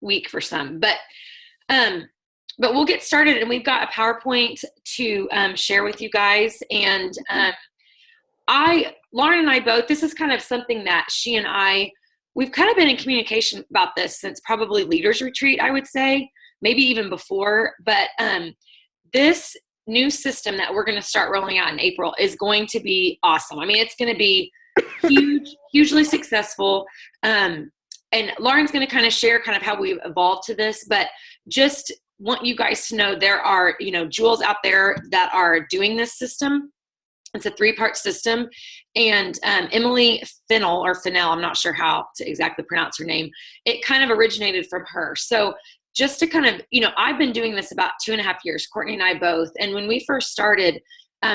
week for some. But we'll get started, and we've got a PowerPoint to share with you guys. And Lauren and I both, this is kind of something that she and we've kind of been in communication about this since probably Leaders Retreat, I would say, maybe even before. But this new system that we're going to start rolling out in April is going to be awesome. I mean, it's going to be hugely successful. And Lauren's going to kind of share kind of how we've evolved to this, but just want you guys to know there are, jewels out there that are doing this system. It's a 3-part system. And Emily Fennell, I'm not sure how to exactly pronounce her name, it kind of originated from her. So just to kind of, I've been doing this about 2.5 years, Courtney and I both. And when we first started,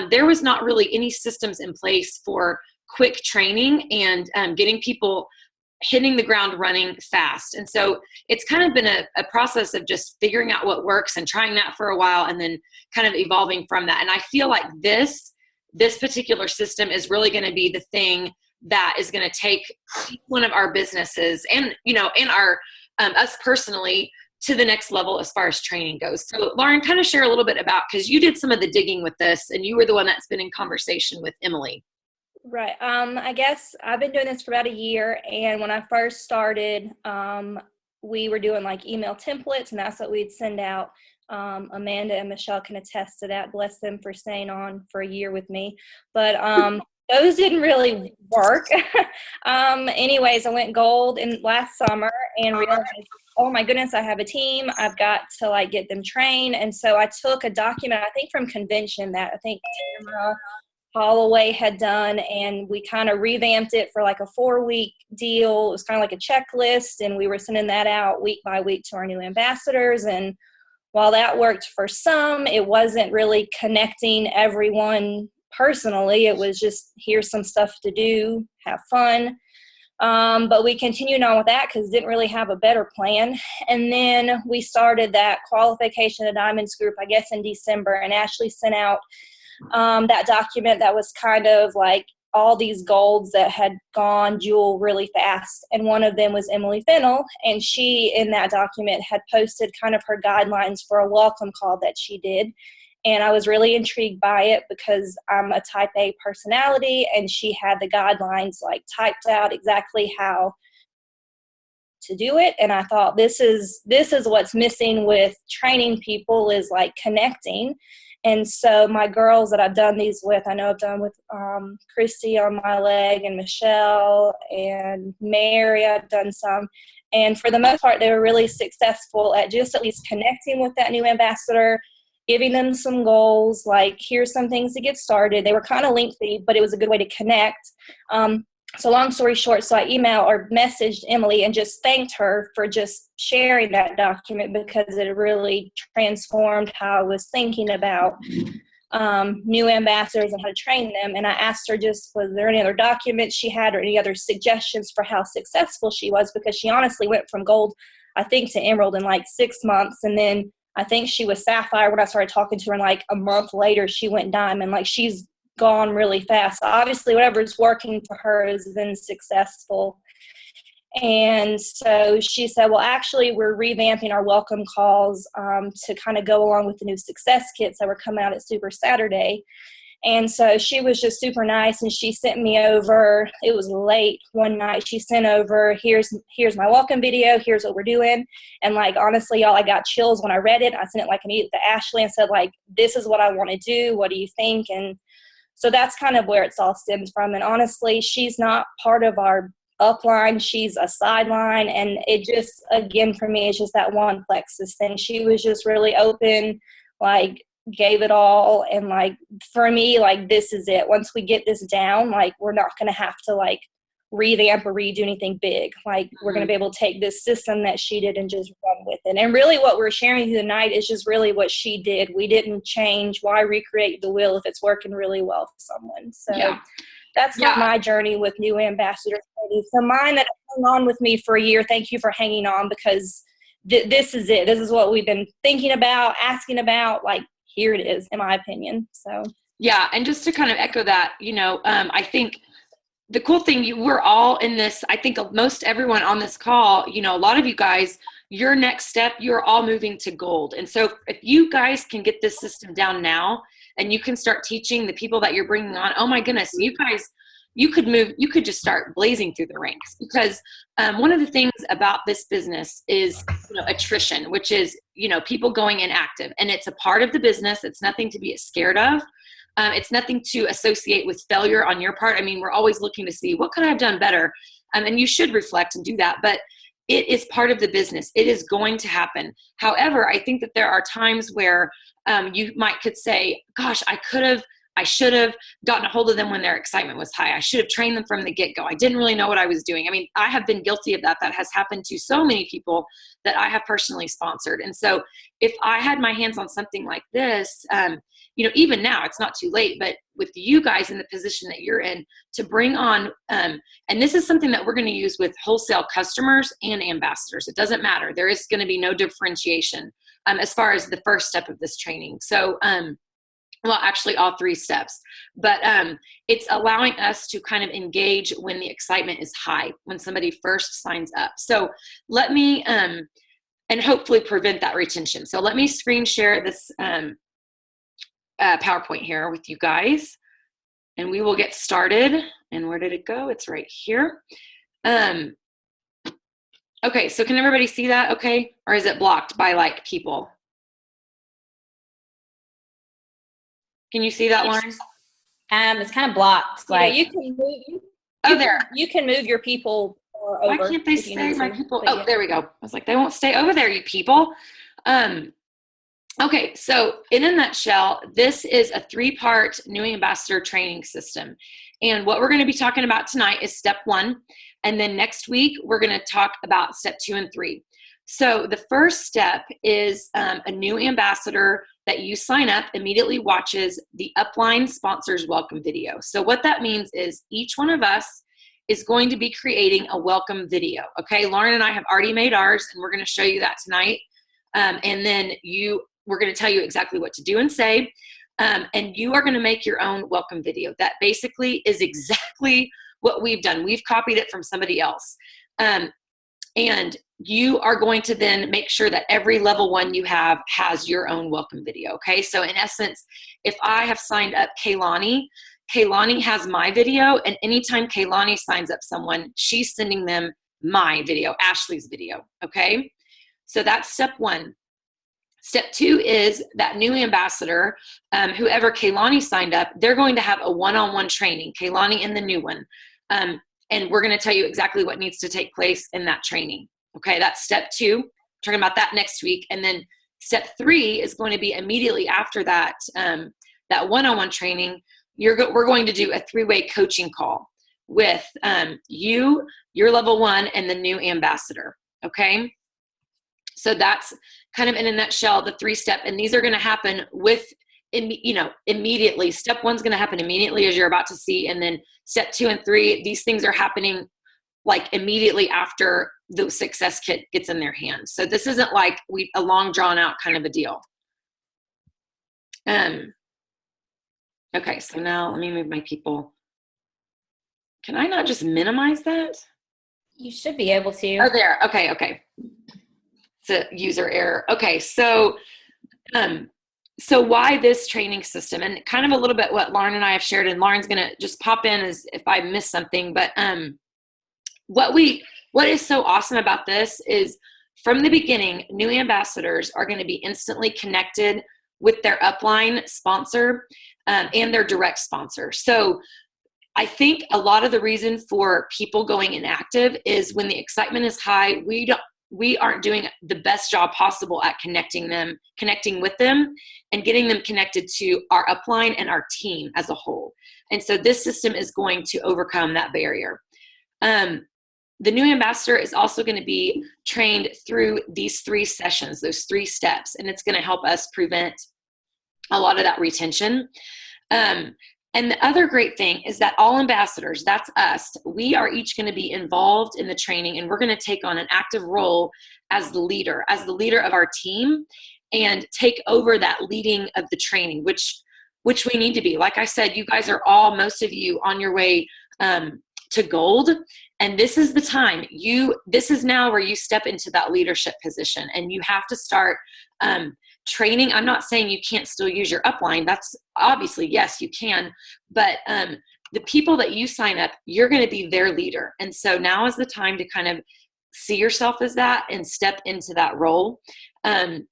there was not really any systems in place for quick training and getting people hitting the ground running fast. And so it's kind of been a process of just figuring out what works and trying that for a while and then kind of evolving from that. And I feel like this particular system is really going to be the thing that is going to take one of our businesses and, and our us personally to the next level as far as training goes. So Lauren, kind of share a little bit about, because you did some of the digging with this and you were the one that's been in conversation with Emily. Right. I guess I've been doing this for about a year. And when I first started, we were doing like email templates, and that's what we'd send out. Amanda and Michelle can attest to that. Bless them for staying on for a year with me. But those didn't really work. Anyways, I went gold last summer and realized, oh my goodness, I have a team. I've got to like get them trained. And so I took a document, I think from Convention, that I think Tamara Holloway had done, and we kind of revamped it for like a 4-week deal. It was kind of like a checklist, and we were sending that out week by week to our new ambassadors. And while that worked for some, it wasn't really connecting everyone personally. It was just, here's some stuff to do, have fun. But we continued on with that because didn't really have a better plan. And then we started that qualification of Diamonds group, I guess, in December, and Ashley sent out that document that was kind of like all these golds that had gone jewel really fast. And one of them was Emily Fennell. And she, in that document, had posted kind of her guidelines for a welcome call that she did. And I was really intrigued by it because I'm a type A personality, and she had the guidelines like typed out exactly how to do it. And I thought, this is what's missing with training people, is like connecting. And so my girls that I've done these with, I know I've done with Christy on my leg, and Michelle and Mary, I've done some. And for the most part, they were really successful at just at least connecting with that new ambassador, giving them some goals, like here's some things to get started. They were kind of lengthy, but it was a good way to connect. So long story short, so I emailed or messaged Emily and just thanked her for just sharing that document, because it really transformed how I was thinking about new ambassadors and how to train them. And I asked her, was there any other documents she had or any other suggestions for how successful she was? Because she honestly went from gold, I think, to emerald in like 6 months. And then I think she was sapphire when I started talking to her, and like a month later she went diamond. Like, she's gone really fast. Obviously, whatever's working for her has been successful. And so she said, well, actually, we're revamping our welcome calls to kind of go along with the new success kits that were coming out at Super Saturday. And so she was just super nice, and she sent me over, it was late one night, she sent over, here's my welcome video, here's what we're doing. And like, honestly, y'all, I got chills when I read it. I sent it like immediately to Ashley and said, like, this is what I want to do. What do you think? And so that's kind of where it's all stems from. And honestly, she's not part of our upline. She's a sideline. And it just, again, for me, it's just that one plexus thing. She was just really open, like, gave it all. And like, for me, like, this is it. Once we get this down, like, we're not going to have to like revamp or redo anything big. Like, we're going to be able to take this system that she did and just run with it. And really what we're sharing tonight is just really what she did. We didn't change. Why recreate the wheel if it's working really well for someone? So that's my journey with new ambassadors. So mine that hung on with me for a year, thank you for hanging on, because this is it. This is what we've been thinking about, asking about. Like, here it is, in my opinion. So yeah, and just to kind of echo that, I think the cool thing, we're all in this, I think most everyone on this call, a lot of you guys, your next step, you're all moving to gold. And so if you guys can get this system down now and you can start teaching the people that you're bringing on, oh my goodness, you guys, you could just start blazing through the ranks. Because one of the things about this business is, attrition, which is, people going inactive, and it's a part of the business. It's nothing to be scared of. It's nothing to associate with failure on your part. I mean, we're always looking to see what could I have done better, and you should reflect and do that. But it is part of the business. It is going to happen. However, I think that there are times where you could say, gosh, I should have gotten a hold of them when their excitement was high. I should have trained them from the get-go. I didn't really know what I was doing. I mean, I have been guilty of that. That has happened to so many people that I have personally sponsored. And so if I had my hands on something like this, even now, it's not too late, but with you guys in the position that you're in, to bring on, and this is something that we're going to use with wholesale customers and ambassadors. It doesn't matter. There is going to be no differentiation as far as the first step of this training. So, well, actually all 3 steps, but it's allowing us to kind of engage when the excitement is high, when somebody first signs up. So let me, and hopefully prevent that retention. So let me screen share this PowerPoint here with you guys, and we will get started. And where did it go? It's right here. Okay, so can everybody see that okay? Or is it blocked by people? Can you see that, Lauren? It's kind of blocked. You can move. There. You can move your people over. Why can't they stay my people? Oh, there we go. I was like, they won't stay over there, you people. Okay, so in a nutshell, this is a 3-part new ambassador training system. And what we're going to be talking about tonight is step 1. And then next week, we're going to talk about step 2 and 3. So the first step is a new ambassador that you sign up immediately watches the Upline Sponsors Welcome video. So what that means is each one of us is going to be creating a welcome video. Okay, Lauren and I have already made ours, and we're going to show you that tonight. And then we're going to tell you exactly what to do and say. And you are going to make your own welcome video. That basically is exactly what we've done. We've copied it from somebody else. And you are going to then make sure that every level 1 you have has your own welcome video, okay? So in essence, if I have signed up Kaylani has my video, and anytime Kaylani signs up someone, she's sending them my video, Ashley's video, okay? So that's step 1. Step 2 is that new ambassador, whoever Kaylani signed up, they're going to have a one-on-one training, Kaylani and the new one. And we're going to tell you exactly what needs to take place in that training. Okay, that's step 2. We're talking about that next week. And then step 3 is going to be immediately after that, that one-on-one training. We're going to do a 3-way coaching call with you, your level 1, and the new ambassador. Okay, so that's kind of in a nutshell the 3-step, and these are going to happen immediately. Step 1 is going to happen immediately, as you're about to see, and then step 2 and 3, these things are happening immediately after the success kit gets in their hands. So this isn't a long drawn out kind of a deal. Okay, so now let me move my people. Can I not just minimize that? You should be able to. Oh, there. Okay. It's a user error. Okay, so why this training system? And kind of a little bit what Lauren and I have shared, and Lauren's going to just pop in as if I miss something. But what is so awesome about this is from the beginning, new ambassadors are going to be instantly connected with their upline sponsor and their direct sponsor. So I think a lot of the reason for people going inactive is when the excitement is high, we aren't doing the best job possible at connecting with them and getting them connected to our upline and our team as a whole. And so this system is going to overcome that barrier. The new ambassador is also going to be trained through these 3 sessions, those 3 steps, and it's going to help us prevent a lot of that retention. And the other great thing is that all ambassadors, that's us, we are each going to be involved in the training, and we're going to take on an active role as the leader of our team, and take over that leading of the training, which we need to be. Like I said, you guys are most of you on your way to gold. And this is the time this is now where you step into that leadership position, and you have to start training. I'm not saying you can't still use your upline. That's obviously, yes, you can, but the people that you sign up, you're going to be their leader. And so now is the time to kind of see yourself as that and step into that role. And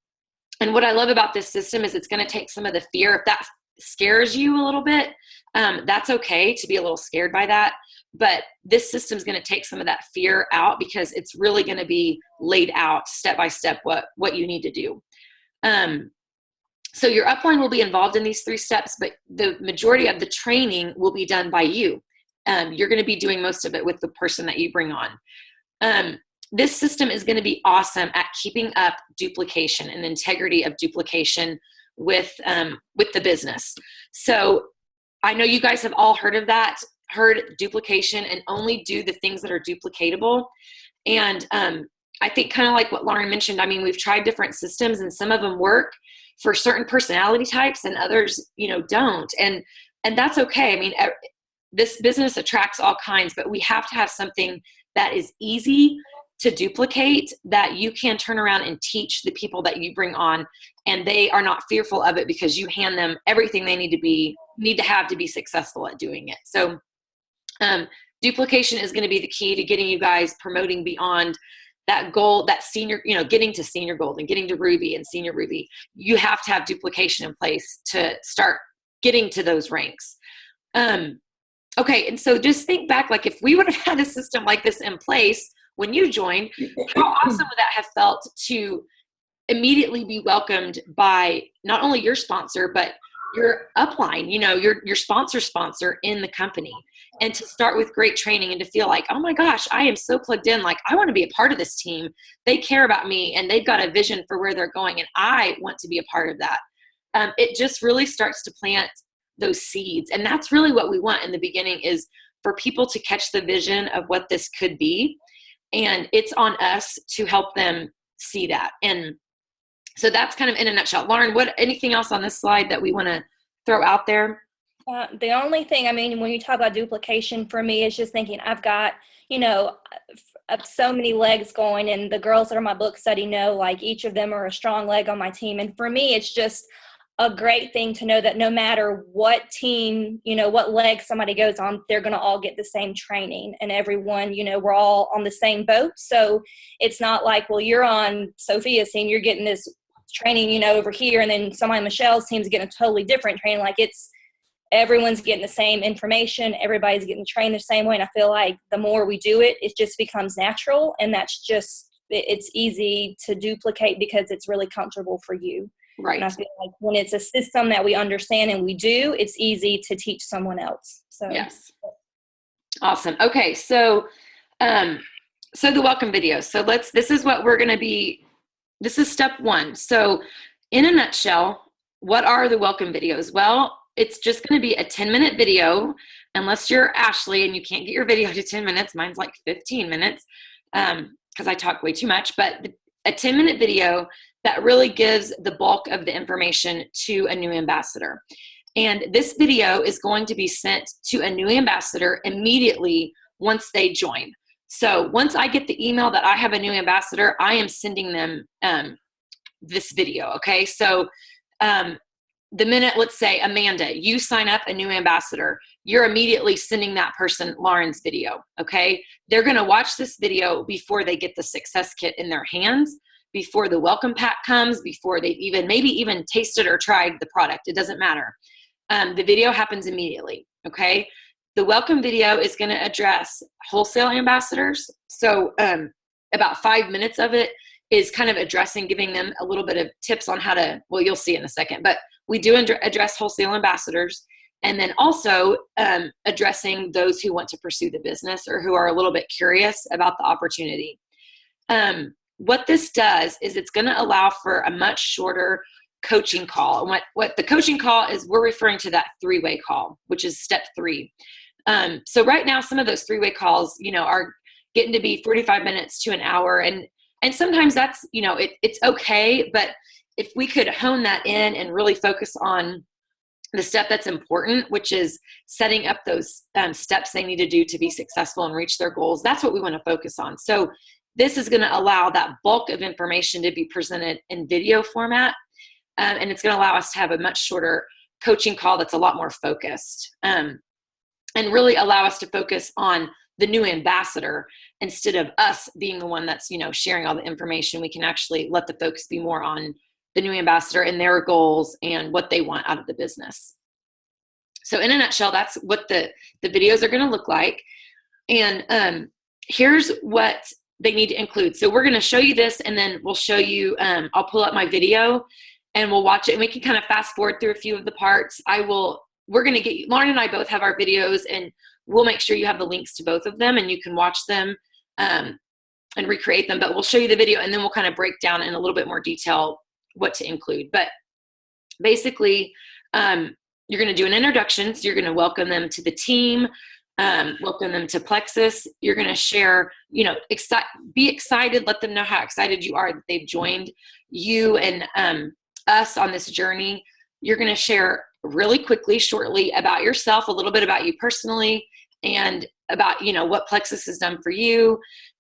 what I love about this system is it's going to take some of the fear. If that scares you a little bit, that's okay to be a little scared by that. But this system is going to take some of that fear out, because it's really going to be laid out step by step what you need to do. So your upline will be involved in these 3 steps, but the majority of the training will be done by you. You're going to be doing most of it with the person that you bring on. This system is going to be awesome at keeping up duplication and integrity of duplication with the business. So I know you guys have all heard of that, heard duplication, and only do the things that are duplicatable. And I think kind of like what Lauren mentioned, I mean, we've tried different systems, and some of them work for certain personality types and others, don't. And that's okay. I mean, this business attracts all kinds, but we have to have something that is easy to duplicate, that you can turn around and teach the people that you bring on, and they are not fearful of it, because you hand them everything they need to have to be successful at doing it. So duplication is going to be the key to getting you guys promoting beyond that goal, that senior, getting to senior gold and getting to ruby and senior ruby. You have to have duplication in place to start getting to those ranks. Okay. And so just think back, like if we would have had a system like this in place when you joined, how awesome would that have felt to immediately be welcomed by not only your sponsor, but your upline, your sponsor in the company, and to start with great training and to feel like, oh my gosh, I am so plugged in. Like, I want to be a part of this team. They care about me, and they've got a vision for where they're going, and I want to be a part of that. It just really starts to plant those seeds. And that's really what we want in the beginning, is for people to catch the vision of what this could be. And it's on us to help them see that. And so that's kind of in a nutshell. Lauren, anything else on this slide that we want to throw out there? The only thing, I mean, when you talk about duplication, for me, is just thinking I've got, so many legs going, and the girls that are my book study know, like, each of them are a strong leg on my team. And for me, it's just a great thing to know that no matter what team, what leg somebody goes on, they're going to all get the same training, and everyone, we're all on the same boat. So it's not like, well, you're on Sophia's team, you're getting this training, over here, and then somebody on Michelle's team is getting a totally different training. Like, everyone's getting the same information. Everybody's getting trained the same way. And I feel like the more we do it, it just becomes natural. And it's easy to duplicate because it's really comfortable for you. Right. And I feel like when it's a system that we understand and we do, it's easy to teach someone else. So yes. Awesome. Okay. So, the welcome video. So this is what we're going to be, this is step 1. So in a nutshell, what are the welcome videos? Well, it's just going to be a 10-minute video, unless you're Ashley and you can't get your video to 10 minutes. Mine's like 15 minutes because I talk way too much. But a 10-minute video that really gives the bulk of the information to a new ambassador. And this video is going to be sent to a new ambassador immediately once they join. So once I get the email that I have a new ambassador, I am sending them this video. Okay. So the minute, let's say, Amanda, you sign up a new ambassador, you're immediately sending that person Lauren's video. Okay. They're going to watch this video before they get the success kit in their hands, before the welcome pack comes, before they've maybe even tasted or tried the product. It doesn't matter. The video happens immediately. Okay. The welcome video is going to address wholesale ambassadors. So about 5 minutes of it is kind of addressing, giving them a little bit of tips on how to, well, you'll see in a second, but we do address wholesale ambassadors, and then also addressing those who want to pursue the business or who are a little bit curious about the opportunity. What this does is it's going to allow for a much shorter coaching call. And what the coaching call is, we're referring to that 3-way call, which is step 3. So right now, some of those 3-way calls, are getting to be 45 minutes to an hour. And sometimes that's, it's okay. But if we could hone that in and really focus on the step that's important, which is setting up those steps they need to do to be successful and reach their goals. That's what we want to focus on. So this is going to allow that bulk of information to be presented in video format. And it's going to allow us to have a much shorter coaching call that's a lot more focused, and really allow us to focus on the new ambassador instead of us being the one that's, sharing all the information. We can actually let the focus be more on the new ambassador and their goals and what they want out of the business. So in a nutshell, that's what the videos are going to look like. And here's what they need to include. So we're going to show you this, and then we'll show you, I'll pull up my video and we'll watch it, and we can kind of fast forward through a few of the parts. We're going to get, Lauren and I both have our videos, and we'll make sure you have the links to both of them and you can watch them and recreate them. But we'll show you the video, and then we'll kind of break down in a little bit more detail what to include. But basically, you're going to do an introduction. So you're going to welcome them to the team, welcome them to Plexus. You're going to share, be excited, let them know how excited you are that they've joined you and us on this journey. You're going to share really quickly, shortly, about yourself, a little bit about you personally, and about, what Plexus has done for you.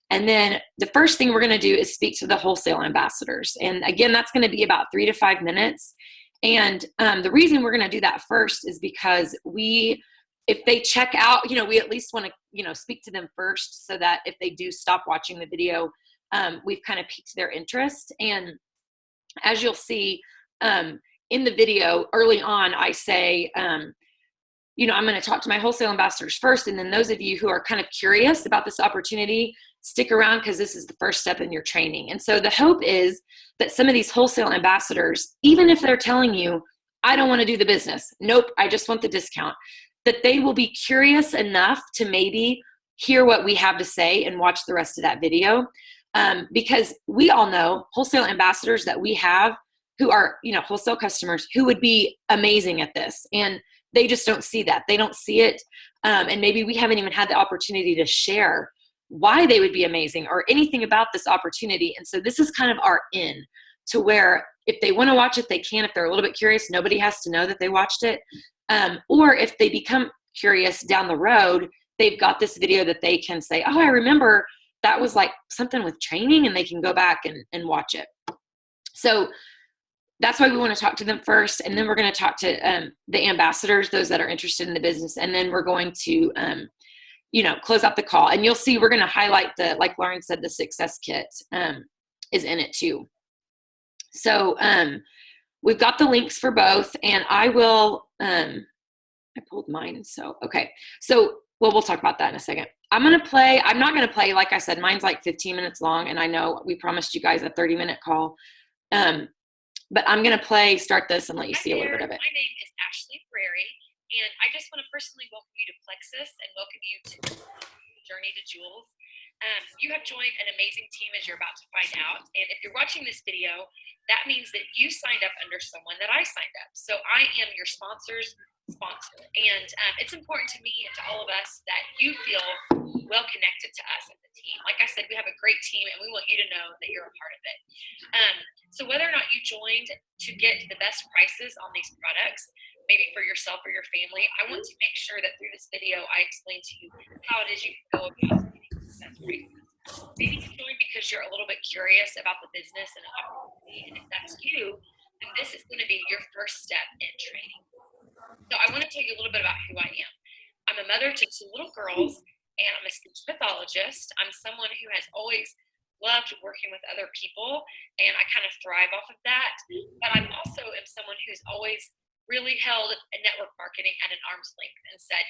And then the first thing we're going to do is speak to the wholesale ambassadors. And again, that's going to be about 3 to 5 minutes. And the reason we're going to do that first is because if they check out, we at least want to, speak to them first, so that if they do stop watching the video, we've kind of piqued their interest. And as you'll see in the video early on, I say, I'm going to talk to my wholesale ambassadors first. And then those of you who are kind of curious about this opportunity, stick around, because this is the first step in your training. And so the hope is that some of these wholesale ambassadors, even if they're telling you, I don't want to do the business, nope, I just want the discount, that they will be curious enough to maybe hear what we have to say and watch the rest of that video. Because we all know wholesale ambassadors that we have who are, wholesale customers who would be amazing at this. And they just don't see that. They don't see it. And maybe we haven't even had the opportunity to share why they would be amazing or anything about this opportunity. And so this is kind of our in to where if they want to watch it, they can. If they're a little bit curious, nobody has to know that they watched it. Or if they become curious down the road, they've got this video that they can say, oh, I remember that was like something with training, and they can go back and watch it. So that's why we want to talk to them first. And then we're going to talk to the ambassadors, those that are interested in the business. And then we're going to, close out the call. And you'll see we're going to highlight like Lauren said, the success kit is in it too. So we've got the links for both, and I will, I pulled mine. So, okay. So, we'll talk about that in a second. I'm not going to play, like I said, mine's like 15 minutes long, and I know we promised you guys a 30-minute call. But I'm going to start this and let you see a little bit of it. My name is Ashley Frary, and I just want to personally welcome you to Plexus and welcome you to Journey to Jewels. You have joined an amazing team, as you're about to find out. And if you're watching this video, that means that you signed up under someone that I signed up. So I am your sponsor's sponsor. And it's important to me and to all of us that you feel well connected to us as a team. Like I said, we have a great team, and we want you to know that you're a part of it. So whether or not you joined to get the best prices on these products, maybe for yourself or your family, I want to make sure that through this video, I explain to you how it is you can go about getting the best prices. Maybe you joined because you're a little bit curious about the business and opportunity, and if that's you, then this is going to be your first step in training. So I want to tell you a little bit about who I am. I'm a mother to 2 little girls, and I'm a speech pathologist. I'm someone who has always loved working with other people, and I kind of thrive off of that. But I'm also am someone who's always really held a network marketing at an arm's length and said,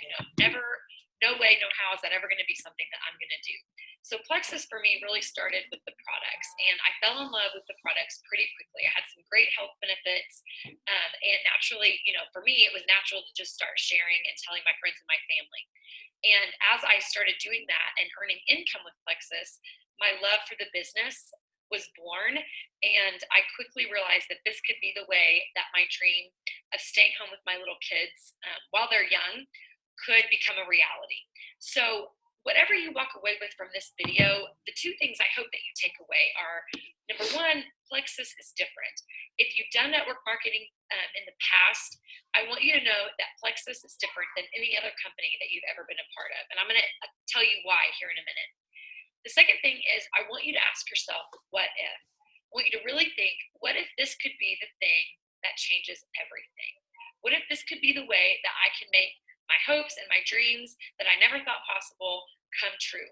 no way, no how is that ever going to be something that I'm going to do. So Plexus for me really started with the products, and I fell in love with the products pretty quickly. I had some great health benefits, and naturally, for me, it was natural to just start sharing and telling my friends and my family. And as I started doing that and earning income with Plexus, my love for the business was born, and I quickly realized that this could be the way that my dream of staying home with my little kids while they're young could become a reality. So whatever you walk away with from this video, the 2 things I hope that you take away are, number 1, Plexus is different. If you've done network marketing in the past, I want you to know that Plexus is different than any other company that you've ever been a part of. And I'm going to tell you why here in a minute. The second thing is I want you to ask yourself, what if? I want you to really think, what if this could be the thing that changes everything? What if this could be the way that I can make my hopes and my dreams that I never thought possible come true?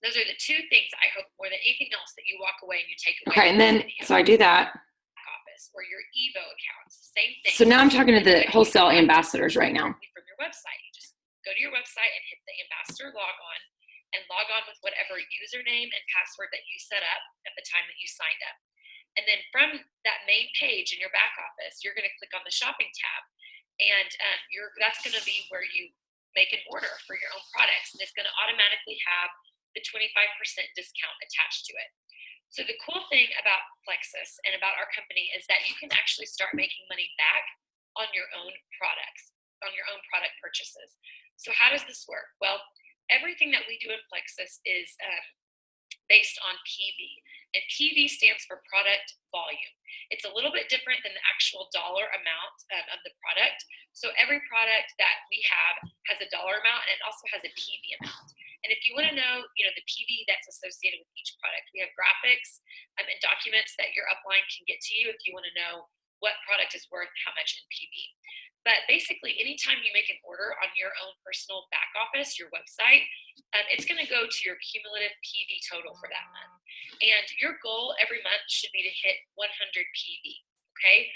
Those are the two things I hope more than anything else that you walk away and you take away. Okay, and then, so I do that. Office or your Evo accounts, same thing. So now I'm talking to the wholesale ambassadors right now. From your website, you just go to your website and hit the ambassador log on with whatever username and password that you set up at the time that you signed up. And then from that main page in your back office, you're going to click on the shopping tab, and that's going to be where you make an order for your own products, and it's going to automatically have the 25% discount attached to it. So the cool thing about Plexus and about our company is that you can actually start making money back on your own products, on your own product purchases. So how does this work? Well, everything that we do in Plexus is based on PV, and PV stands for product volume. It's a little bit different than the actual dollar amount of the product. So every product that we have has a dollar amount, and it also has a PV amount. And if you want to know, the PV that's associated with each product, we have graphics and documents that your upline can get to you if you want to know what product is worth how much in PV. But basically, anytime you make an order on your own personal back office, your website, it's going to go to your cumulative PV total for that month. And your goal every month should be to hit 100 PV, okay?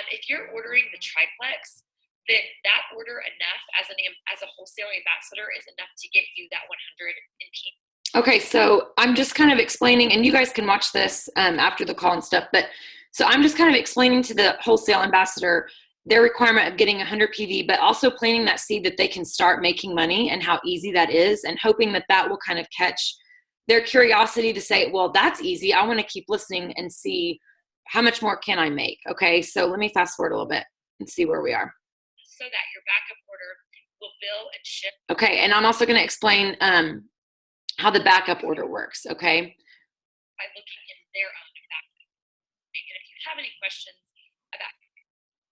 If you're ordering the triplex, then that order enough as a wholesale ambassador is enough to get you that 100 in PV. Okay, so I'm just kind of explaining, and you guys can watch this after the call and stuff, but so I'm just kind of explaining to the wholesale ambassador their requirement of getting 100 PV, but also planting that seed that they can start making money and how easy that is, and hoping that that will kind of catch their curiosity to say, well, that's easy. I want to keep listening and see how much more can I make. Okay, so let me fast forward a little bit and see where we are. So that your backup order will bill and ship. Okay, and I'm also going to explain how the backup order works, okay? By looking in their own backup. And if you have any questions about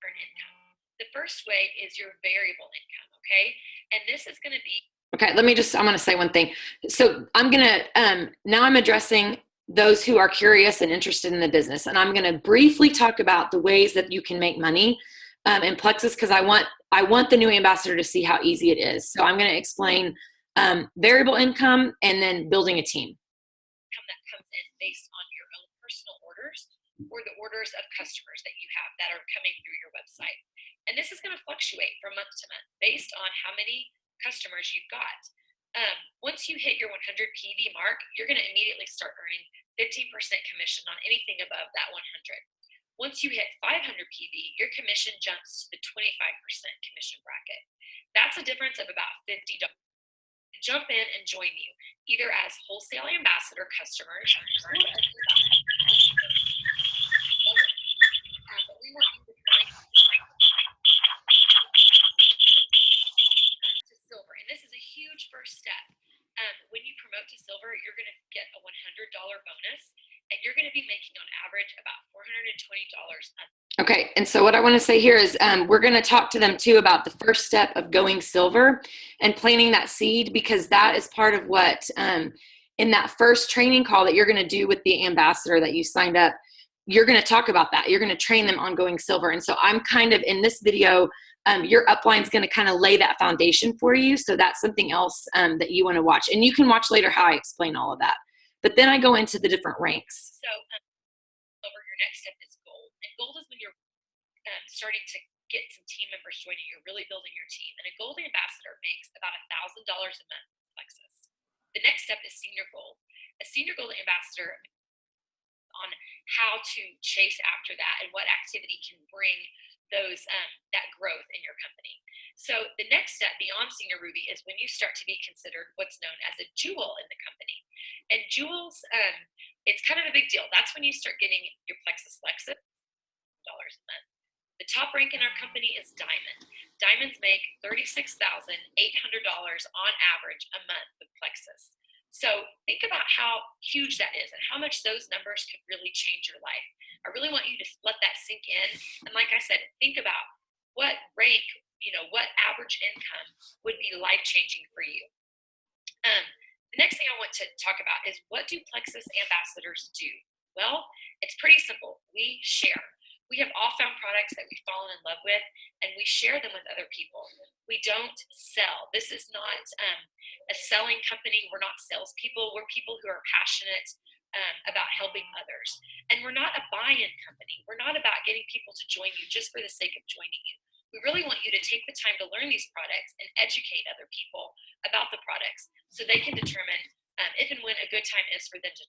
earn income, the first way is your variable income, okay? And this is going to be. Okay, I'm going to say one thing. So I'm going to, now I'm addressing those who are curious and interested in the business. And I'm going to briefly talk about the ways that you can make money in Plexus, because I want the new ambassador to see how easy it is. So I'm going to explain variable income and then building a team. Income that comes in based on your own personal orders or the orders of customers that you have that are coming through your website. And this is going to fluctuate from month to month based on how many customers you've got. Once you hit your 100 PV mark, you're going to immediately start earning 15% commission on anything above that 100. Once you hit 500 PV, your commission jumps to the 25% commission bracket. That's a difference of about $50. Jump in and join you, either as wholesale ambassador customers or as but we want you to find to silver, and this is a huge first step. When you promote to silver, you're going to get a $100 bonus, and you're going to be making on average about $420 a month. Okay, and so what I want to say here is we're going to talk to them too about the first step of going silver and planting that seed, because that is part of what in that first training call that you're going to do with the ambassador that you signed up, you're going to talk about that. You're going to train them on going silver. And so I'm kind of in this video, your upline is going to kind of lay that foundation for you. So that's something else that you want to watch. And you can watch later how I explain all of that. But then I go into the different ranks. So over your next step is gold. And gold is when you're starting to get some team members joining you, really building your team. And a gold ambassador makes about $1,000 a month in Plexus. The next step is senior gold. A senior gold ambassador on how to chase after that and what activity can bring those that growth in your company. So the next step beyond senior ruby is when you start to be considered what's known as a jewel in the company. And jewels, it's kind of a big deal. That's when you start getting your Plexus Lexus dollars a month. The top rank in our company is diamond. Diamonds make $36,800 on average a month with Plexus. So think about how huge that is and how much those numbers could really change your life. I really want you to let that sink in. And like I said, think about what rank, what average income would be life-changing for you. The next thing I want to talk about is, what do Plexus ambassadors do? Well, it's pretty simple. We share. We have all found products that we've fallen in love with, and we share them with other people. We don't sell. This is not a selling company. We're not salespeople. We're people who are passionate about helping others. And we're not a buy-in company. We're not about getting people to join you just for the sake of joining you. We really want you to take the time to learn these products and educate other people about the products so they can determine if and when a good time is for them to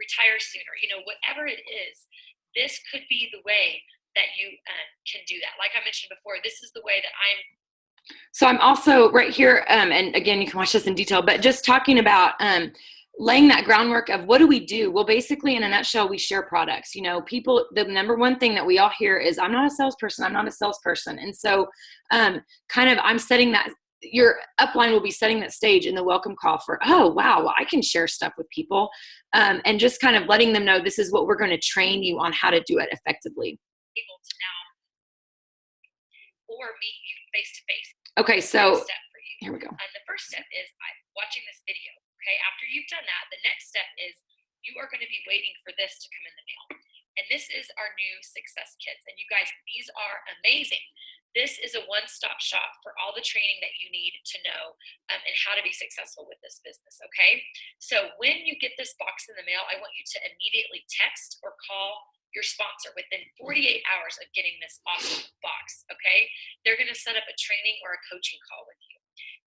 retire sooner. Whatever it is, this could be the way that you can do that. Like I mentioned before, this is the way that So I'm also right here, and again, you can watch this in detail, but just talking about laying that groundwork of what do we do? Well, basically, in a nutshell, we share products. People, the number one thing that we all hear is, I'm not a salesperson. And so I'm setting that, your upline will be setting that stage in the welcome call for, oh, wow, well, I can share stuff with people, and just kind of letting them know this is what we're going to train you on how to do it effectively. able to now or meet you face to face. Okay, so Step for you. Here we go. And the first step is watching this video. Okay, after you've done that, the next step is you are going to be waiting for this to come in the mail. And this is our new Success Kits. And you guys, these are amazing. This is a one-stop shop for all the training that you need to know and how to be successful with this business, okay? So when you get this box in the mail, I want you to immediately text or call your sponsor within 48 hours of getting this awesome box, okay? They're going to set up a training or a coaching call with you,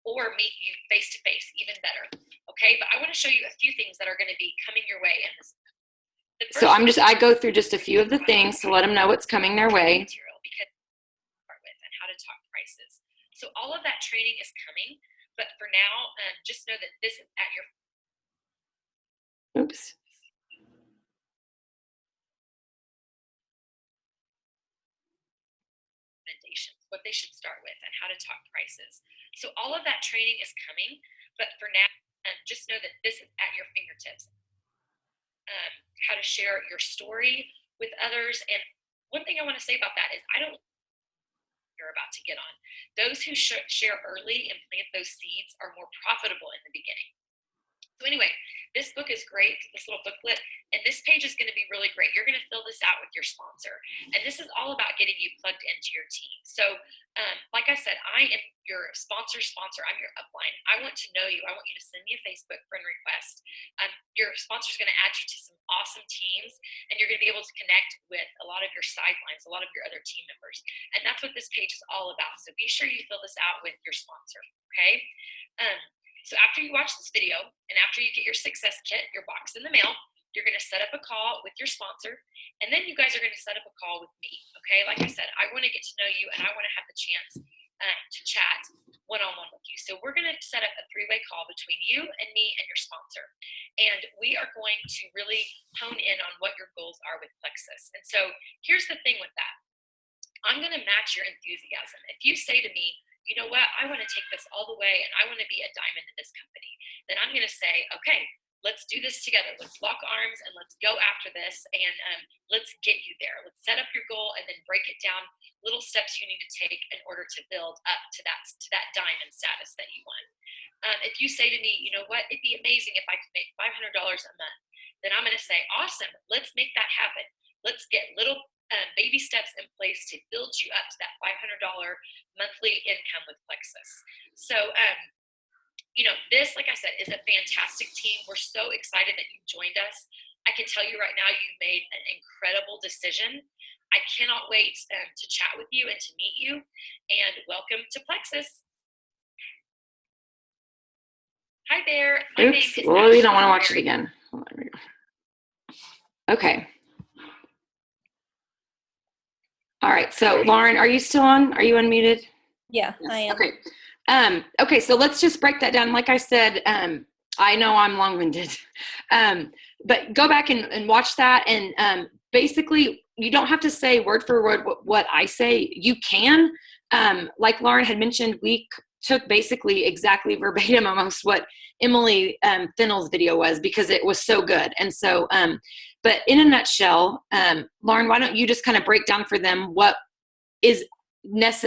or meet you face-to-face, even better, okay? But I want to show you a few things that are going to be coming your way in this. So I go through just a few of the things to let them know what's coming their way. Because start with and how to talk prices. So all of that training is coming, but for now, just know that this is at your. Oops. Recommendations, what they should start with, and how to talk prices. So all of that training is coming, but for now, just know that this is at your fingertips. How to share your story with others. And one thing I want to say about that is you're about to get on. Those who share early and plant those seeds are more profitable in the beginning. So anyway, this book is great, this little booklet, and this page is going to be really great. You're going to fill this out with your sponsor, and this is all about getting you plugged into your team. So like I said, I am your sponsor. I'm your upline. I want to know you. I want you to send me a Facebook friend request. Your sponsor is going to add you to some awesome teams, and you're going to be able to connect with a lot of your sidelines, a lot of your other team members, and that's what this page is all about. So be sure you fill this out with your sponsor, okay? So after you watch this video and after you get your Success Kit, your box in the mail, you're going to set up a call with your sponsor, and then you guys are going to set up a call with me, okay? Like I said, I want to get to know you, and I want to have the chance to chat one-on-one with you. So we're going to set up a three-way call between you and me and your sponsor, and we are going to really hone in on what your goals are with Plexus. And so here's the thing with that. I'm going to match your enthusiasm. If you say to me, you know what, I want to take this all the way and I want to be a diamond in this company, then I'm going to say, okay, let's do this together. Let's lock arms and let's go after this, and let's get you there. Let's set up your goal and then break it down, little steps you need to take in order to build up to that diamond status that you want. If you say to me, you know what, it'd be amazing if I could make $500 a month, then I'm going to say, awesome, let's make that happen. Let's get little baby steps in place to build you up to that $500 monthly income with Plexus. So, this, like I said, is a fantastic team. We're so excited that you joined us. I can tell you right now, you've made an incredible decision. I cannot wait to chat with you and to meet you. And welcome to Plexus. Hi there. Oops. Well, we don't want to watch it again. Okay. All right. So, Lauren, are you still on? Are you unmuted? Yeah, Yes. I am. Okay. Okay. So let's just break that down. Like I said, I know I'm long-winded, but go back and watch that. And basically, you don't have to say word for word what I say. You can, like Lauren had mentioned, we took basically exactly verbatim almost what Emily Fennell's video was, because it was so good. And so, but in a nutshell, Lauren, why don't you just kind of break down for them what is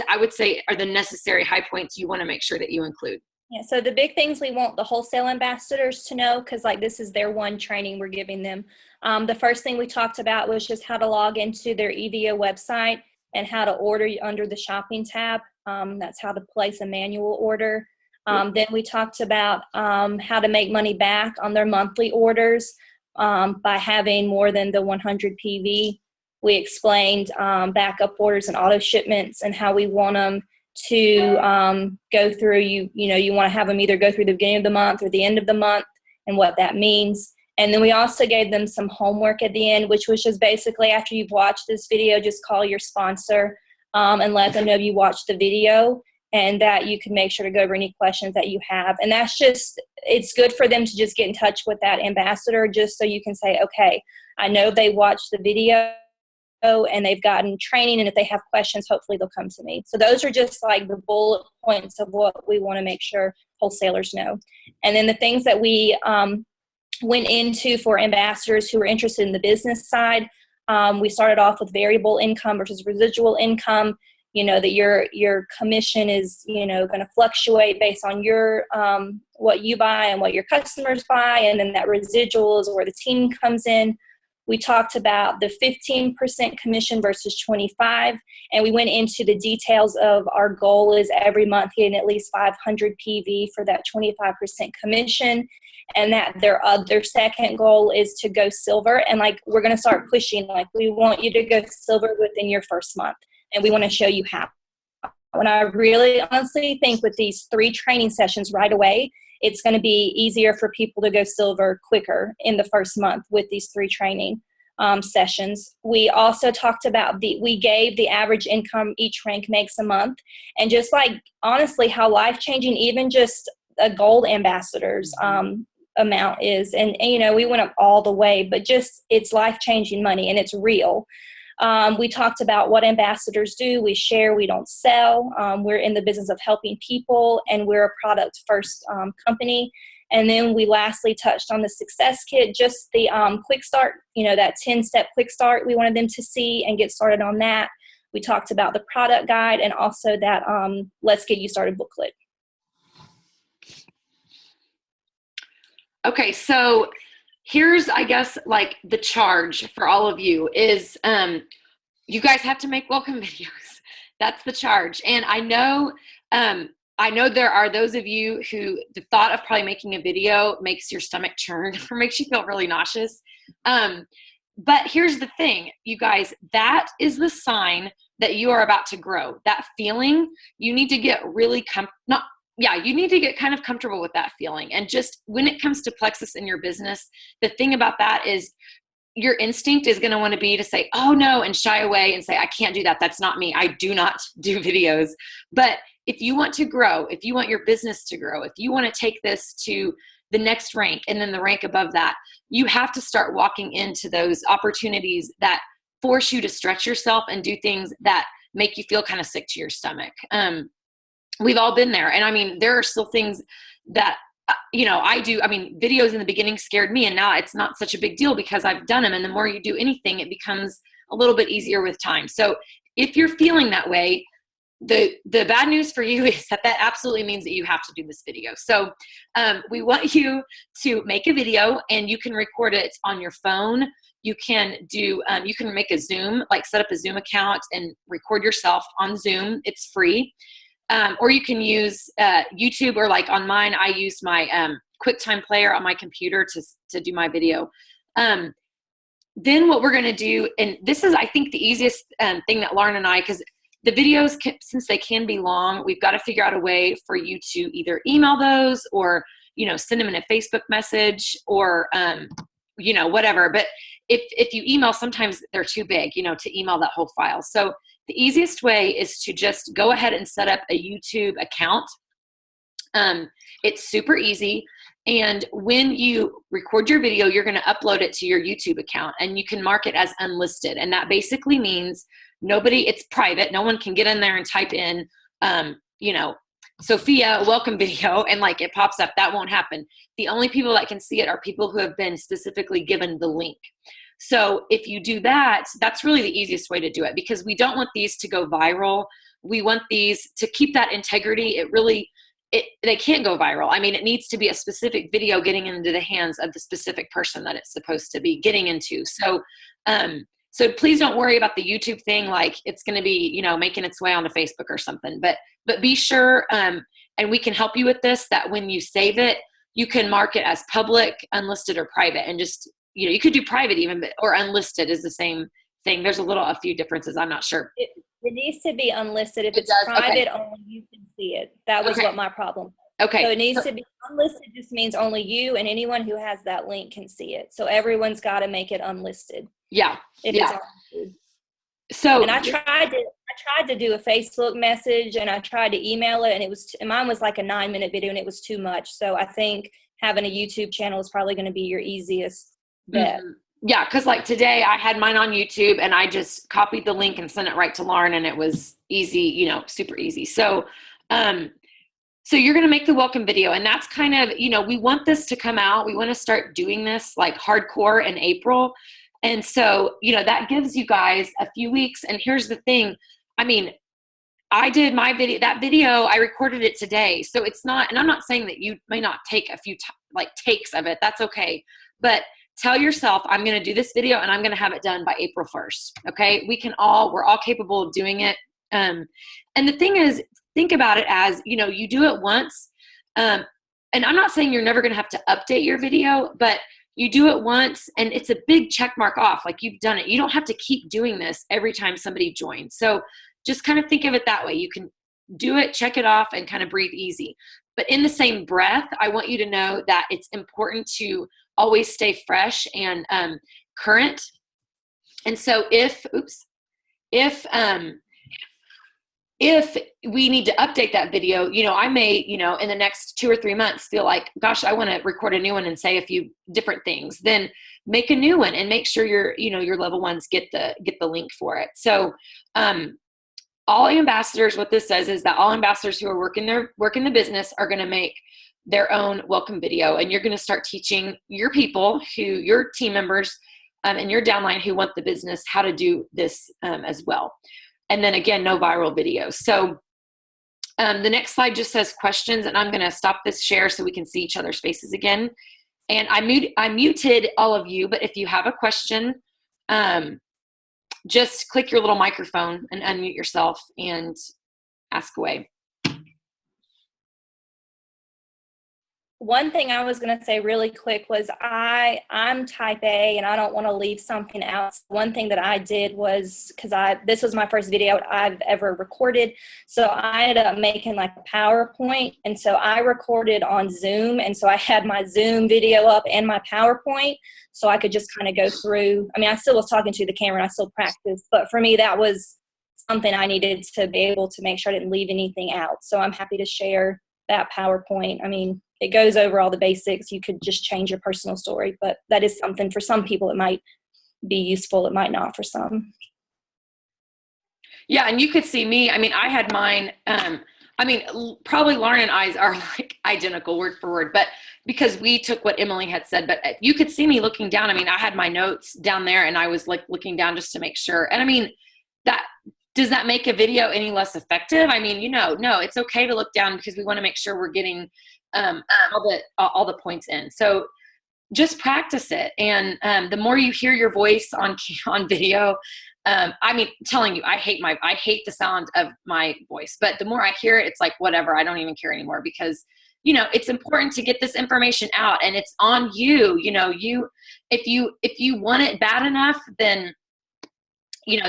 I would say are the necessary high points you want to make sure that you include. Yeah, so the big things we want the wholesale ambassadors to know, because like this is their one training we're giving them. The first thing we talked about was just how to log into their EVO website and how to order under the shopping tab. That's how to place a manual order. Then we talked about how to make money back on their monthly orders by having more than the 100 PV. We explained backup orders and auto shipments and how we want them to go through. You want to have them either go through the beginning of the month or the end of the month and what that means. And then we also gave them some homework at the end, which was just basically after you've watched this video, just call your sponsor and let them know you watched the video and that you can make sure to go over any questions that you have. And that's just, it's good for them to just get in touch with that ambassador just so you can say, okay, I know they watched the video and they've gotten training, and if they have questions, hopefully they'll come to me. So those are just like the bullet points of what we want to make sure wholesalers know. And then the things that we went into for ambassadors who are interested in the business side, we started off with variable income versus residual income. That your commission is, going to fluctuate based on your what you buy and what your customers buy, and then that residual is where the team comes in. We talked about the 15% commission versus 25, and we went into the details of our goal is every month getting at least 500 PV for that 25% commission, and that their second goal is to go silver. And like we're going to start pushing, like we want you to go silver within your first month, and we want to show you how. And I really honestly think with these 3 training sessions right away, it's going to be easier for people to go silver quicker in the first month with these 3 training sessions. We also talked about we gave the average income each rank makes a month, and just like honestly how life-changing even just a gold ambassador's amount is. And we went up all the way, but just it's life-changing money and it's real. We talked about what ambassadors do. We share, we don't sell. We're in the business of helping people, and we're a product first company. And then we lastly touched on the success kit, just the quick start, that 10-step quick start we wanted them to see and get started on that. We talked about the product guide and also that Let's Get You Started booklet. Okay, so here's, I guess, like the charge for all of you is you guys have to make welcome videos. That's the charge. And I know there are those of you who the thought of probably making a video makes your stomach churn or makes you feel really nauseous. But here's the thing, you guys, that is the sign that you are about to grow. That feeling, you need to get really you need to get kind of comfortable with that feeling. And just when it comes to Plexus in your business, the thing about that is your instinct is going to want to be to say, oh no, and shy away and say, I can't do that. That's not me. I do not do videos. But if you want to grow, if you want your business to grow, if you want to take this to the next rank and then the rank above that, you have to start walking into those opportunities that force you to stretch yourself and do things that make you feel kind of sick to your stomach. We've all been there. And I mean, there are still things that, I do. I mean, videos in the beginning scared me, and now it's not such a big deal because I've done them. And the more you do anything, it becomes a little bit easier with time. So if you're feeling that way, the bad news for you is that absolutely means that you have to do this video. So we want you to make a video, and you can record it on your phone. You can do, you can make a Zoom, like set up a Zoom account and record yourself on Zoom. It's free. Or you can use YouTube, or like on mine, I use my QuickTime Player on my computer to do my video. Then what we're going to do, and this is, I think, the easiest thing that Lauren and I, because the videos, since they can be long, we've got to figure out a way for you to either email those or, send them in a Facebook message or, whatever. But if you email, sometimes they're too big, to email that whole file. So the easiest way is to just go ahead and set up a YouTube account. It's super easy. And when you record your video, you're going to upload it to your YouTube account, and you can mark it as unlisted. And that basically means it's private. No one can get in there and type in, Sophia welcome video and like it pops up, that won't happen. The only people that can see it are people who have been specifically given the link. So if you do that, that's really the easiest way to do it, because we don't want these to go viral. We want these to keep that integrity. They can't go viral. I mean, it needs to be a specific video getting into the hands of the specific person that it's supposed to be getting into. So please don't worry about the YouTube thing, like it's going to be, making its way onto Facebook or something. But be sure, and we can help you with this, that when you save it, you can mark it as public, unlisted, or private. And just, you could do private even, or unlisted is the same thing. There's a few differences. I'm not sure. It needs to be unlisted. If It it's does? private, Okay. only you can see it. That was Okay. what my problem was. Okay. So it needs to be unlisted. Just means only you and anyone who has that link can see it. So everyone's got to make it unlisted. Yeah. If Yeah. it's unlisted. So, And I tried to do a Facebook message, and I tried to email it, and mine was like a 9-minute video, and it was too much. So I think having a YouTube channel is probably going to be your easiest bet. mhm. Yeah, because like today I had mine on YouTube and I just copied the link and sent it right to Lauren, and it was easy, super easy. So, so you're going to make the welcome video, and that's kind of, we want this to come out. We want to start doing this like hardcore in April. And so, that gives you guys a few weeks. And here's the thing. I mean, I did my video, I recorded it today. So it's not, and I'm not saying that you may not take a few takes of it. That's okay. But tell yourself, I'm going to do this video and I'm going to have it done by April 1st. Okay. We're all capable of doing it. And the thing is, think about it as, you do it once. And I'm not saying you're never going to have to update your video, but you do it once and it's a big check mark off. Like, you've done it. You don't have to keep doing this every time somebody joins. So just kind of think of it that way. You can do it, check it off, and kind of breathe easy. But in the same breath, I want you to know that it's important to always stay fresh and current. And so if we need to update that video, I may, in the next 2 or 3 months feel like, gosh, I want to record a new one and say a few different things. Then make a new one and make sure your level ones get the link for it. So, all ambassadors, what this says is that all ambassadors who are working the business are going to make their own welcome video. And you're going to start teaching your people, your team members, and your downline who want the business, how to do this as well. And then again, no viral videos. So the next slide just says questions, and I'm going to stop this share so we can see each other's faces again. And I muted all of you, but if you have a question, just click your little microphone and unmute yourself and ask away. One thing I was going to say really quick was I'm type A and I don't want to leave something out. One thing that I did was, because this was my first video I've ever recorded, so I ended up making like a PowerPoint, and so I recorded on Zoom, and so I had my Zoom video up and my PowerPoint, so I could just kind of go through. I mean, I still was talking to the camera and I still practiced, but for me that was something I needed to be able to make sure I didn't leave anything out. So I'm happy to share that PowerPoint. I mean, it goes over all the basics. You could just change your personal story, but that is something for some people it might be useful. It might not for some. Yeah, and you could see me. I mean, I had mine. Probably Lauren and I's are like identical word for word, but because we took what Emily had said, but you could see me looking down. I mean, I had my notes down there and I was like looking down just to make sure. And I mean, does that make a video any less effective? I mean, no, it's okay to look down because we want to make sure we're getting all the points in. So just practice it. And the more you hear your voice on video, telling you, I hate the sound of my voice, but the more I hear it, it's like, whatever, I don't even care anymore, because, it's important to get this information out, and it's on you. If you want it bad enough, then,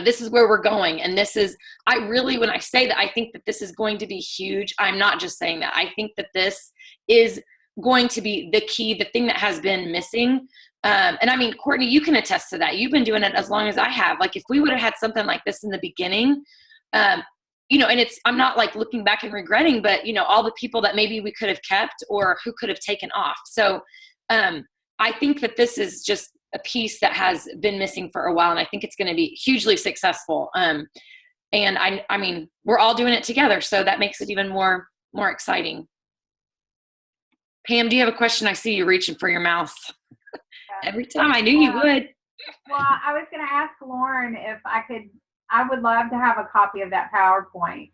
this is where we're going. And when I say that, I think that this is going to be huge. I'm not just saying that. I think that this is going to be the key, the thing that has been missing. And I mean, Courtney, you can attest to that. You've been doing it as long as I have. Like, if we would have had something like this in the beginning, and I'm not like looking back and regretting, but all the people that maybe we could have kept or who could have taken off. So I think that this is just a piece that has been missing for a while, and I think it's going to be hugely successful. And I mean, we're all doing it together, so that makes it even more more exciting. Pam, do you have a question? I see you reaching for your mouse. Every time I knew you would. Well, I was going to ask Lauren if I would love to have a copy of that PowerPoint.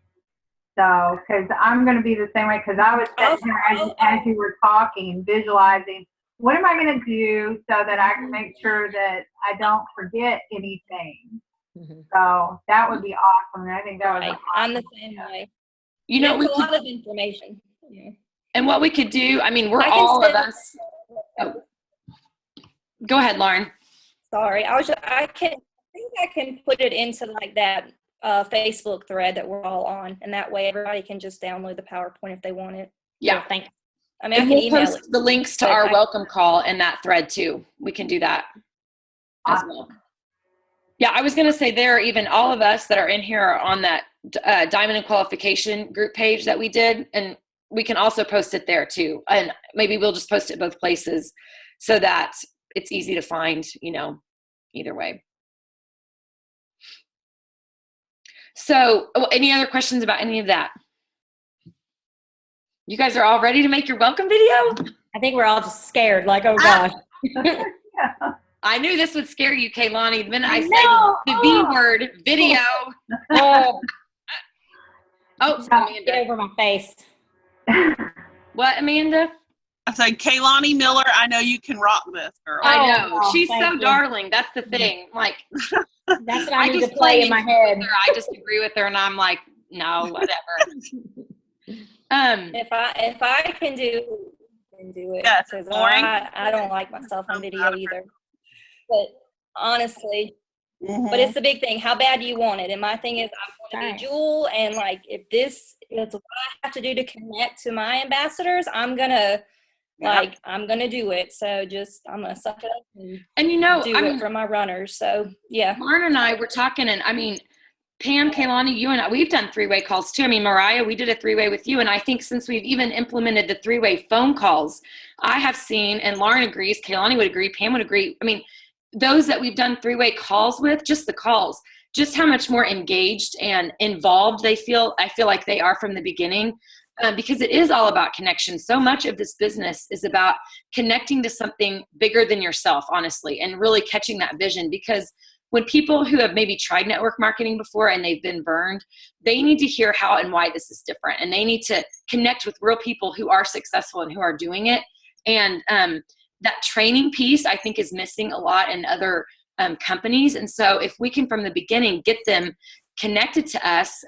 So, because I'm going to be the same way, because I was sitting here as you were talking, visualizing, what am I going to do so that I can make sure that I don't forget anything? Mhm. So that would be awesome. And I think that was Right. awesome. I'm the same way. You know, It's a lot of information. Yeah. and what we could do, I mean, we're I can all of send- us. Oh. Go ahead, Lauren. Sorry, I think I can put it into like that Facebook thread that we're all on, and that way everybody can just download the PowerPoint if they want it. Yeah. Thanks. I mean, I And can we'll email post it. the links to but our I- welcome call in that thread too. We can do that as well. Yeah, I was going to say even all of us that are in here are on that Diamond and Qualification group page that we did, and we can also post it there too. And maybe we'll just post it both places so that it's easy to find, either way. So, any other questions about any of that? You guys are all ready to make your welcome video? I think we're all just scared, like, oh gosh. Yeah. I knew this would scare you, Kaylani. The minute I know. said the V word, video. Oh, Oh, get Amanda. over my face. What, Amanda? I said, Kaylani Miller, I know you can rock this, girl. I Oh, know. wow, She's thank so you. darling. That's the thing. Like, That's what I need just to play in play my head. with her. I just agree with her, and I'm like, no, whatever. If I can do it, I can do it. Yes, Because Lauren? I don't like myself on video either. But honestly, Mhm. but it's the big thing. How bad do you want it? And my thing is, I want to Right. be Jewel, and like if this is what I have to do to connect to my ambassadors, I'm gonna do it. So I'm gonna suck it up and And do it for my runners. So yeah. Lauren and I were talking, and I mean, Pam, Kaylani, you and I, we've done three-way calls too. I mean, Mariah, we did a three-way with you, and I think since we've even implemented the three-way phone calls, I have seen, and Lauren agrees, Kaylani would agree, Pam would agree. I mean, those that we've done three-way calls with, just the calls, just how much more engaged and involved I feel like they are from the beginning, because it is all about connection. So much of this business is about connecting to something bigger than yourself, honestly, and really catching that vision. Because when people who have maybe tried network marketing before and they've been burned, they need to hear how and why this is different. And they need to connect with real people who are successful and who are doing it. And that training piece, I think, is missing a lot in other companies. And so if we can, from the beginning, get them connected to us,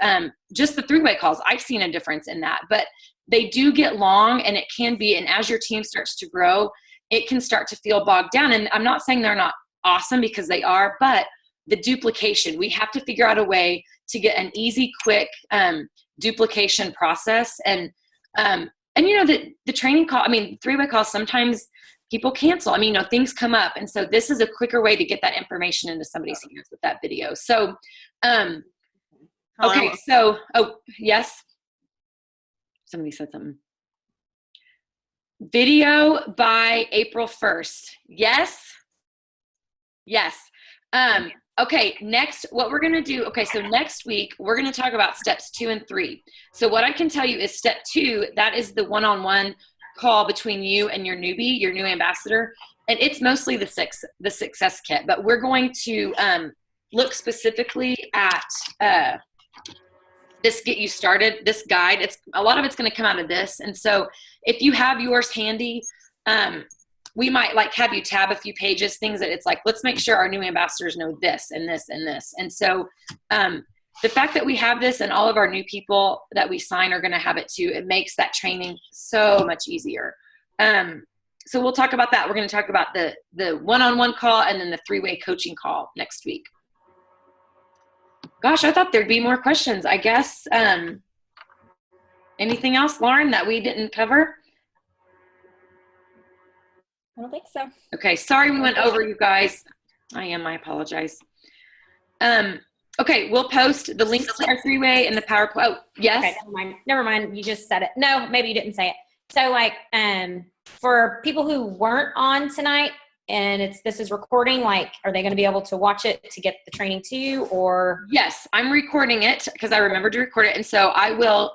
just the three-way calls, I've seen a difference in that. But they do get long, and it can be, and as your team starts to grow, it can start to feel bogged down. And I'm not saying they're not awesome, because they are, but the duplication, we have to figure out a way to get an easy, quick duplication process. And the training call, I mean, three-way calls, sometimes people cancel. I mean, things come up. And so this is a quicker way to get that information into somebody's hands with that video. So, okay. So, yes. Somebody said something. Video by April 1st. Yes. Yes. Okay, next, what we're going to do, so next week, we're going to talk about steps 2 and 3. So what I can tell you is step 2, that is the one-on-one call between you and your newbie, your new ambassador. And it's mostly the success kit, but we're going to look specifically at this Get You Started, this guide. A lot of it's going to come out of this. And so if you have yours handy, we might have you tab a few pages, things that it's like, let's make sure our new ambassadors know this and this and this. And so the fact that we have this and all of our new people that we sign are going to have it too, it makes that training so much easier. So we'll talk about that. We're going to talk about the one-on-one call and then the three-way coaching call next week. Gosh, I thought there'd be more questions, I guess. Anything else, Lauren, that we didn't cover? I don't think so. Okay, sorry we went over, you guys. I apologize. Okay, we'll post the links to our three-way and the PowerPoint. Oh, yes? Okay, never mind. You just said it. No, maybe you didn't say it. So for people who weren't on tonight and this is recording, are they going to be able to watch it to get the training too, or? Yes, I'm recording it because I remembered to record it. And so I will,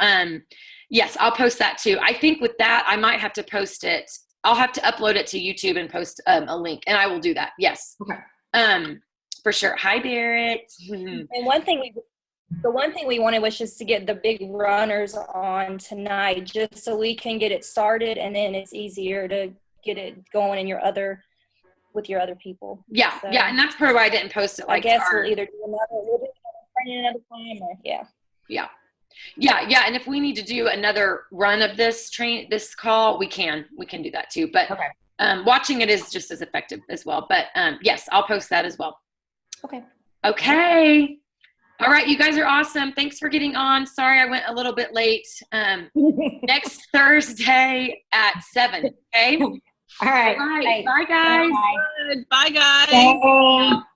Yes, I'll post that too. I think with that, I might have to post it. I'll have to upload it to YouTube and post a link, and I will do that. Yes. Okay. For sure. Hi, Barrett. And the one thing we wanted was just to get the big runners on tonight, just so we can get it started, and then it's easier to get it going in with your other people. Yeah, So, yeah, and that's part of why I didn't post it. I Like, guess we'll do another training another time, or yeah. And if we need to do another run of this call, we can do that too. But Okay. watching it is just as effective as well. But yes, I'll post that as well. Okay. Okay. All right, you guys are awesome. Thanks for getting on. Sorry I went a little bit late. Next Thursday at 7. Okay. All right. All right. Bye, guys. Bye. Bye, guys. Thanks.